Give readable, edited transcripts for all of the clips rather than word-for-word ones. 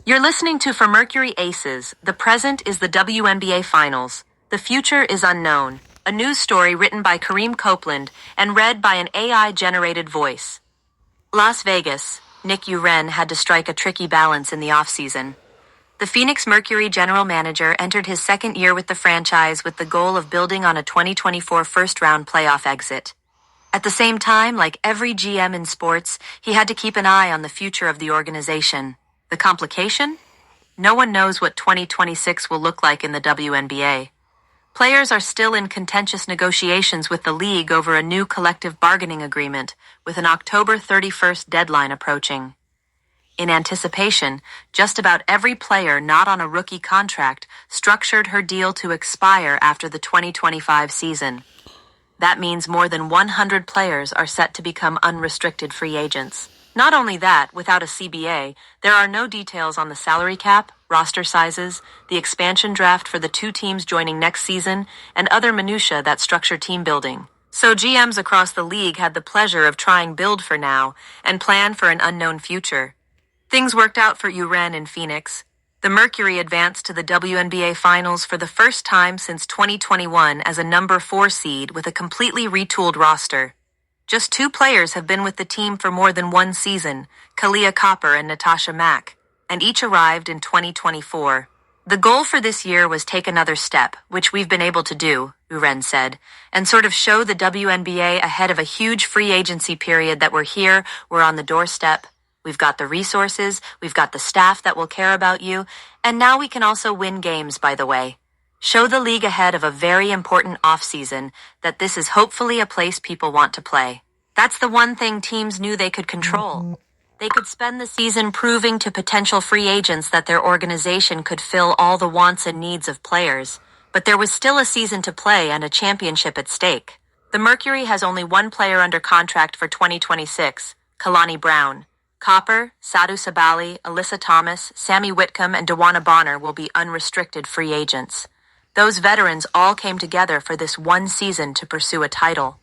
You're listening to For Mercury Aces. The present is the WNBA Finals. The future is unknown. A news story written by Kareem Copeland and read by an AI-generated voice. Las Vegas. Nick Uren had to strike a tricky balance in the offseason. The Phoenix Mercury general manager entered his second year with the franchise with the goal of building on a 2024 first-round playoff exit. At the same time, like every GM in sports, he had to keep an eye on the future of the organization. The complication? No one knows what 2026 will look like in the WNBA. Players are still in contentious negotiations with the league over a new collective bargaining agreement, with an October 31st deadline approaching. In anticipation, just about every player not on a rookie contract structured her deal to expire after the 2025 season. That means more than 100 players are set to become unrestricted free agents. Not only that, without a CBA, there are no details on the salary cap, roster sizes, the expansion draft for the two teams joining next season, and other minutiae that structure team building. So GMs across the league had the pleasure of trying build for now and plan for an unknown future. Things worked out for Uren in Phoenix. The Mercury advanced to the WNBA Finals for the first time since 2021 as a number 4 seed with a completely retooled roster. Just 2 players have been with the team for more than 1 season, Kalia Copper and Natasha Mack, and each arrived in 2024. The goal for this year was take another step, which we've been able to do, Uren said, and sort of show the WNBA ahead of a huge free agency period that we're on the doorstep. We've got the resources, we've got the staff that will care about you, and now we can also win games, by the way. Show the league ahead of a very important offseason that this is hopefully a place people want to play. That's the one thing teams knew they could control. They could spend the season proving to potential free agents that their organization could fill all the wants and needs of players. But there was still a season to play and a championship at stake. The Mercury has only one player under contract for 2026, Kalani Brown. Copper, Sadhu Sabali, Alyssa Thomas, Sammy Whitcomb, and Dewana Bonner will be unrestricted free agents. Those veterans all came together for this one season to pursue a title.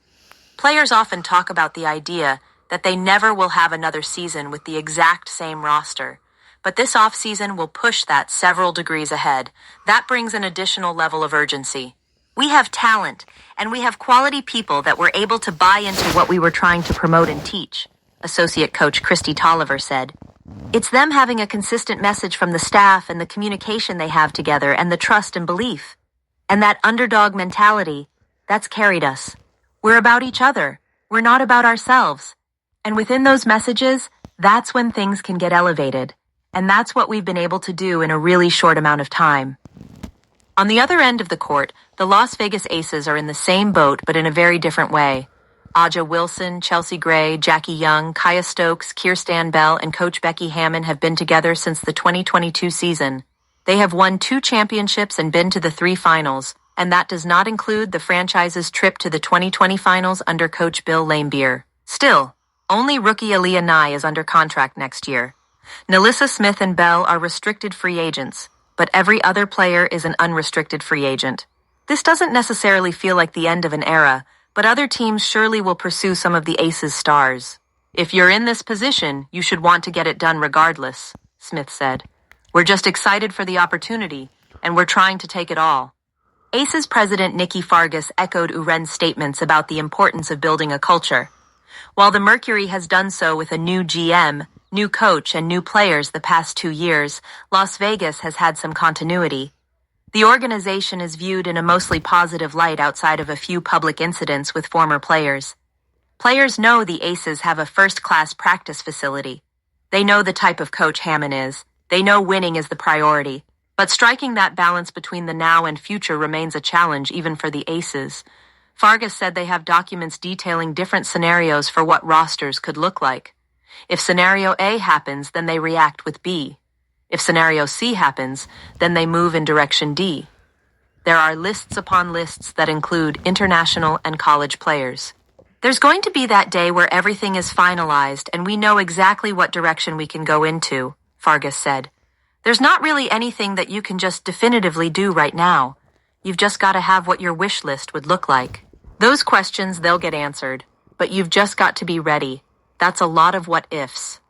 Players often talk about the idea that they never will have another season with the exact same roster. But this offseason will push that several degrees ahead. That brings an additional level of urgency. We have talent, and we have quality people that were able to buy into what we were trying to promote and teach, Associate Coach Christy Tolliver said. It's them having a consistent message from the staff and the communication they have together and the trust and belief. And that underdog mentality, that's carried us. We're about each other. We're not about ourselves. And within those messages, that's when things can get elevated. And that's what we've been able to do in a really short amount of time. On the other end of the court, the Las Vegas Aces are in the same boat, but in a very different way. Aja Wilson, Chelsea Gray, Jackie Young, Kaya Stokes, Kirsten Bell, and Coach Becky Hammon have been together since the 2022 season. They have won 2 championships and been to the 3 finals, and that does not include the franchise's trip to the 2020 finals under Coach Bill Laimbeer. Still, only rookie Aaliyah Nye is under contract next year. Nalissa Smith and Bell are restricted free agents, but every other player is an unrestricted free agent. This doesn't necessarily feel like the end of an era, but other teams surely will pursue some of the Aces' stars. If you're in this position, you should want to get it done regardless, Smith said. We're just excited for the opportunity, and we're trying to take it all. Aces president Nikki Fargas echoed Uren's statements about the importance of building a culture. While the Mercury has done so with a new GM, new coach, and new players the past 2 years, Las Vegas has had some continuity. The organization is viewed in a mostly positive light outside of a few public incidents with former players. Players know the Aces have a first-class practice facility. They know the type of coach Hammon is. They know winning is the priority. But striking that balance between the now and future remains a challenge even for the Aces. Fargas said they have documents detailing different scenarios for what rosters could look like. If scenario A happens, then they react with B. If scenario C happens, then they move in direction D. There are lists upon lists that include international and college players. There's going to be that day where everything is finalized and we know exactly what direction we can go into, Fargas said. There's not really anything that you can just definitively do right now. You've just got to have what your wish list would look like. Those questions, they'll get answered, but you've just got to be ready. That's a lot of what ifs.